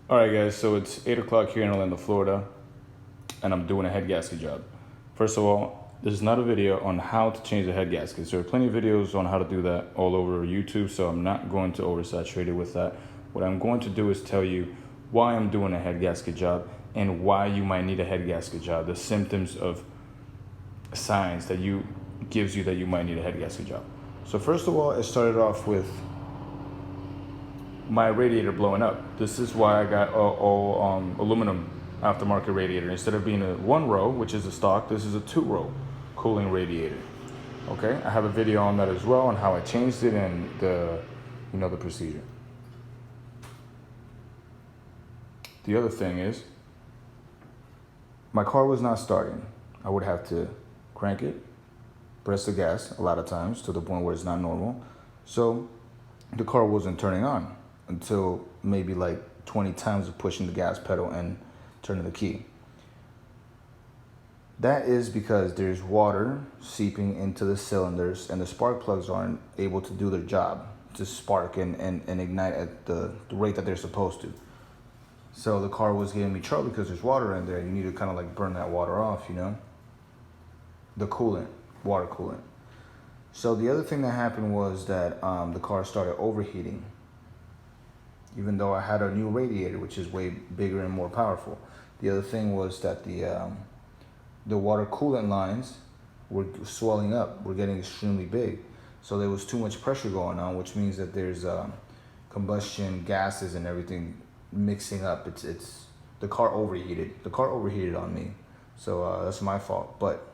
All right, guys, so it's 8 o'clock here in Orlando, Florida, and I'm doing a head gasket job. First of all, this is not a video on how to change the head gaskets. There are plenty of videos on how to do that all over YouTube, so I'm not going to oversaturate it with that. What I'm going to do is tell you why I'm doing a head gasket job and why you might need a head gasket job, the symptoms of signs that gives you that you might need a head gasket job. So first of all, it started off with my radiator blowing up. This is why I got all aluminum aftermarket radiator. Instead of being a one row, which is a stock, this is a 2-row cooling radiator. Okay, I have a video on that as well on how I changed it and the procedure. The other thing is my car was not starting. I would have to crank it, press the gas a lot of times to the point where it's not normal. So the car wasn't turning on until maybe like 20 times of pushing the gas pedal and turning the key. That is because there's water seeping into the cylinders and the spark plugs aren't able to do their job to spark and ignite at the rate that they're supposed to. So the car was giving me trouble because there's water in there. You need to kind of like burn that water off, the coolant, water coolant. So the other thing that happened was that the car started overheating, even though I had a new radiator, which is way bigger and more powerful. The other thing was that the water coolant lines were swelling up, were getting extremely big. So there was too much pressure going on, which means that there's combustion gases and everything mixing up. It's the car overheated. The car overheated on me, so that's my fault. But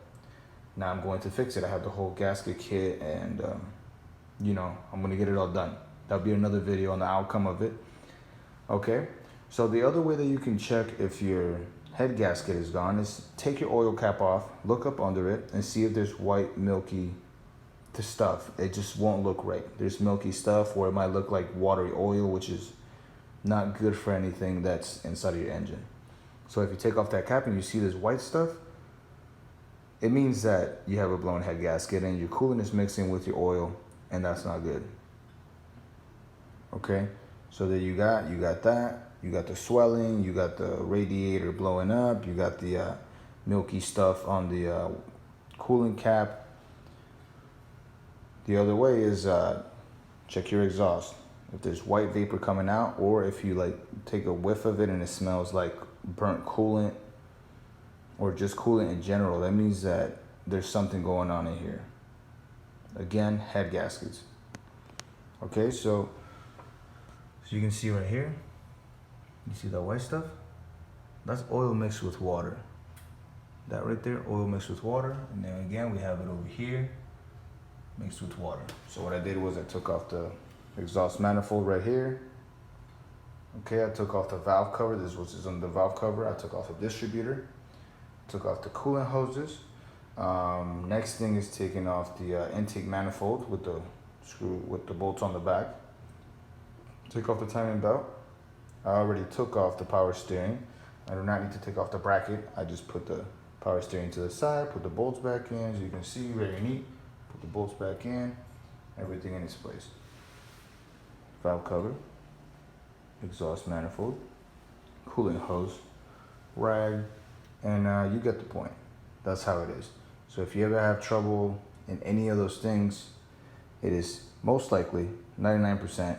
now I'm going to fix it. I have the whole gasket kit, and I'm gonna get it all done. That'll be another video on the outcome of it. Okay, so the other way that you can check if your head gasket is gone is take your oil cap off, look up under it, and see if there's white milky stuff. It just won't look right. There's milky stuff, or it might look like watery oil, which is not good for anything that's inside of your engine. So if you take off that cap and you see this white stuff, it means that you have a blown head gasket and your coolant is mixing with your oil, and that's not good. Okay, so there you got that. You got the swelling, you got the radiator blowing up, you got the milky stuff on the coolant cap. The other way is check your exhaust. If there's white vapor coming out, or if you like take a whiff of it and it smells like burnt coolant or just coolant in general, that means that there's something going on in here. Again, head gaskets. Okay, so you can see right here, you see that white stuff? That's oil mixed with water. That right there, oil mixed with water. And then again, we have it over here, mixed with water. So what I did was I took off the exhaust manifold right here. Okay, I took off the valve cover. This was on the valve cover. I took off the distributor, took off the coolant hoses. Next thing is taking off the intake manifold with the screw, with the bolts on the back. Take off the timing belt. I already took off the power steering. I do not need to take off the bracket. I just put the power steering to the side, put the bolts back in. As you can see, very neat. Put the bolts back in, everything in its place. Valve cover, exhaust manifold, coolant hose, rag, and you get the point. That's how it is. So if you ever have trouble in any of those things, it is most likely 99%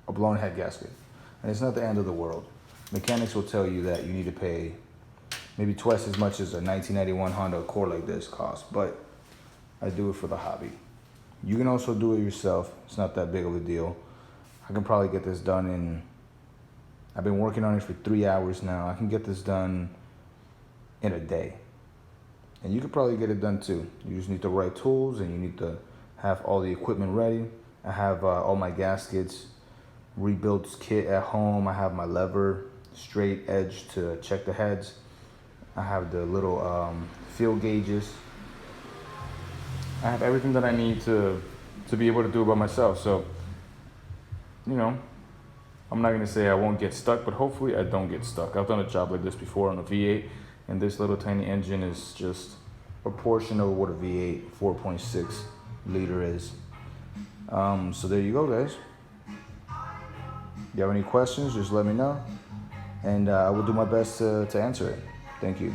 a blown head gasket. And it's not the end of the world. Mechanics will tell you that you need to pay maybe twice as much as a 1991 Honda Accord like this costs, but I do it for the hobby. You can also do it yourself. It's not that big of a deal. I can probably get this done I've been working on it for 3 hours now. I can get this done in a day. And you could probably get it done too. You just need the right tools and you need to have all the equipment ready. I have all my gaskets, rebuilt kit at home. I have my lever, straight edge to check the heads. I have the little field gauges. I have everything that I need to be able to do it by myself. So, I'm not gonna say I won't get stuck, but hopefully I don't get stuck. I've done a job like this before on a V8, and this little tiny engine is just a portion of what a V8 4.6 liter is. So there you go, guys. If you have any questions, just let me know. and I will do my best to answer it. Thank you.